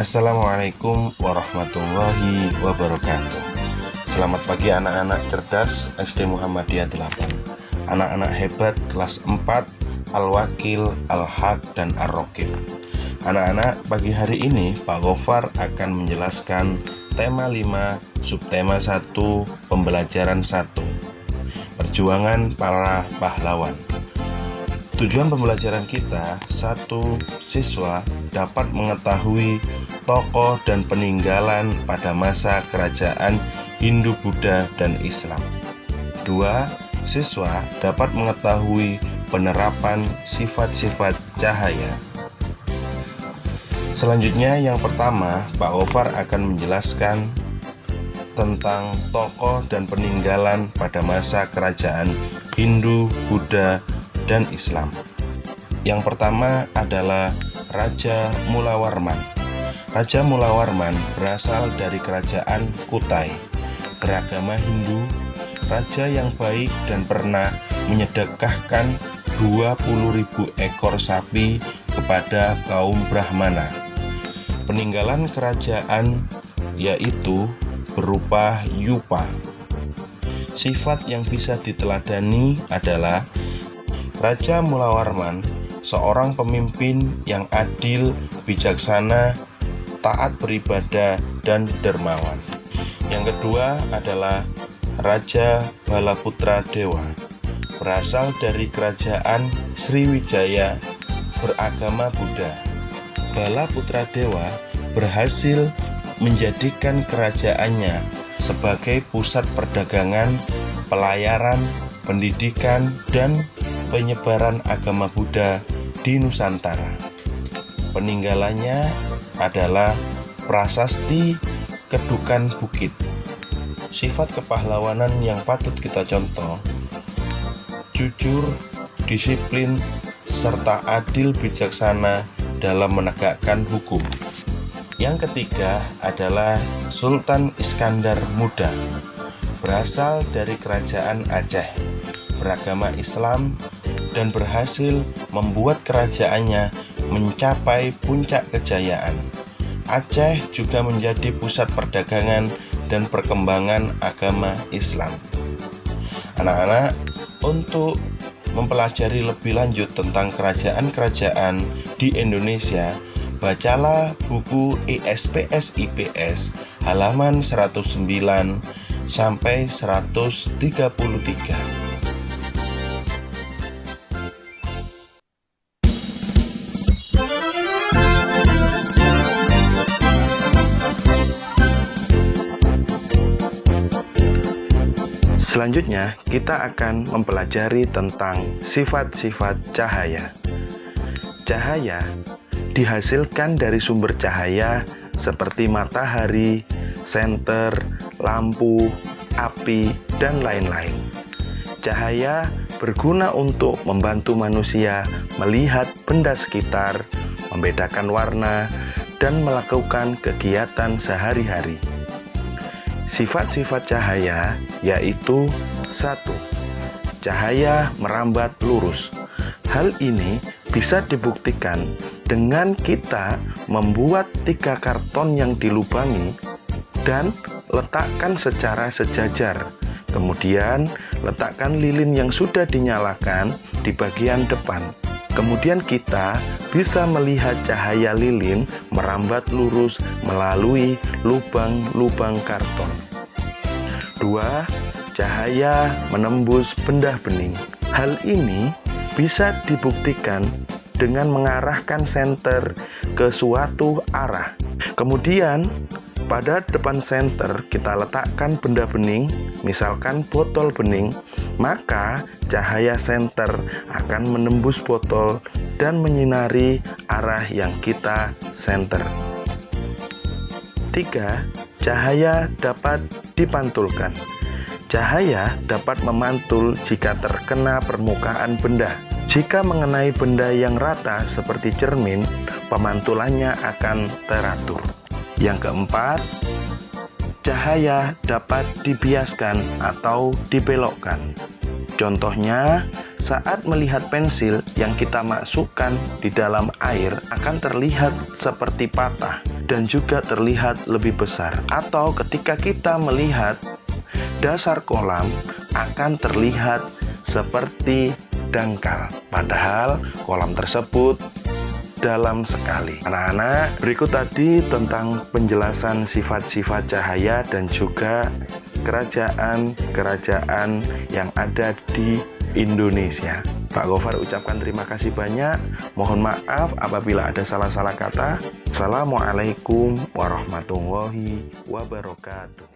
Assalamualaikum warahmatullahi wabarakatuh. Selamat pagi anak-anak cerdas SD Muhammadiyah 8. Anak-anak hebat kelas 4 Al-Wakil, Al-Haq, dan Ar-Raqib. Anak-anak, pagi hari ini Pak Gofar akan menjelaskan tema 5, subtema 1, pembelajaran 1, perjuangan para pahlawan. Tujuan pembelajaran kita, 1. Siswa dapat mengetahui tokoh dan peninggalan pada masa kerajaan Hindu, Buddha, dan Islam. 2. Siswa dapat mengetahui penerapan sifat-sifat cahaya. Selanjutnya, yang pertama, Pak Gofar akan menjelaskan tentang tokoh dan peninggalan pada masa kerajaan Hindu, Buddha, dan Islam. Yang pertama adalah Raja Mulawarman. Raja Mulawarman berasal dari kerajaan Kutai, beragama Hindu, raja yang baik dan pernah menyedekahkan 20.000 ekor sapi kepada kaum Brahmana. Peninggalan kerajaan yaitu berupa yupa. Sifat yang bisa diteladani adalah Raja Mulawarman seorang pemimpin yang adil, bijaksana, taat beribadah, dan dermawan. Yang kedua adalah Raja Balaputra Dewa, berasal dari kerajaan Sriwijaya, beragama Buddha. Balaputra Dewa berhasil menjadikan kerajaannya sebagai pusat perdagangan, pelayaran, pendidikan, dan penyebaran agama Buddha di Nusantara. Peninggalannya adalah prasasti Kedukan Bukit. Sifat kepahlawanan yang patut kita contoh: jujur, disiplin, serta adil bijaksana dalam menegakkan hukum. Yang ketiga adalah Sultan Iskandar Muda, berasal dari kerajaan Aceh, beragama Islam, dan berhasil membuat kerajaannya mencapai puncak kejayaan. Aceh juga menjadi pusat perdagangan dan perkembangan agama Islam. Anak-anak, untuk mempelajari lebih lanjut tentang kerajaan-kerajaan di Indonesia, bacalah buku ISPS IPS halaman 109 sampai 133. Selanjutnya, kita akan mempelajari tentang sifat-sifat cahaya. Cahaya dihasilkan dari sumber cahaya seperti matahari, senter, lampu, api, dan lain-lain. Cahaya berguna untuk membantu manusia melihat benda sekitar, membedakan warna, dan melakukan kegiatan sehari-hari. Sifat-sifat cahaya yaitu 1. Cahaya merambat lurus. Hal ini bisa dibuktikan dengan kita membuat 3 karton yang dilubangi dan letakkan secara sejajar. Kemudian letakkan lilin yang sudah dinyalakan di bagian depan. Kemudian kita bisa melihat cahaya lilin merambat lurus melalui lubang-lubang karton. 2. Cahaya menembus benda bening. Hal ini bisa dibuktikan dengan mengarahkan senter ke suatu arah. Kemudian pada depan senter kita letakkan benda bening, misalkan botol bening, maka cahaya senter akan menembus botol dan menyinari arah yang kita senter. 3. Cahaya dapat dipantulkan. Cahaya dapat memantul jika terkena permukaan benda. Jika mengenai benda yang rata seperti cermin, pemantulannya akan teratur. Yang keempat, cahaya dapat dibiaskan atau dibelokkan. Contohnya, saat melihat pensil yang kita masukkan di dalam air akan terlihat seperti patah. dan juga terlihat lebih besar. Atau ketika kita melihat dasar kolam akan terlihat seperti dangkal, padahal kolam tersebut dalam sekali. Anak-anak, berikut tadi tentang penjelasan sifat-sifat cahaya dan juga kerajaan-kerajaan yang ada di Indonesia. Pak Gofar ucapkan terima kasih banyak. Mohon maaf apabila ada salah-salah kata. Assalamualaikum warahmatullahi wabarakatuh.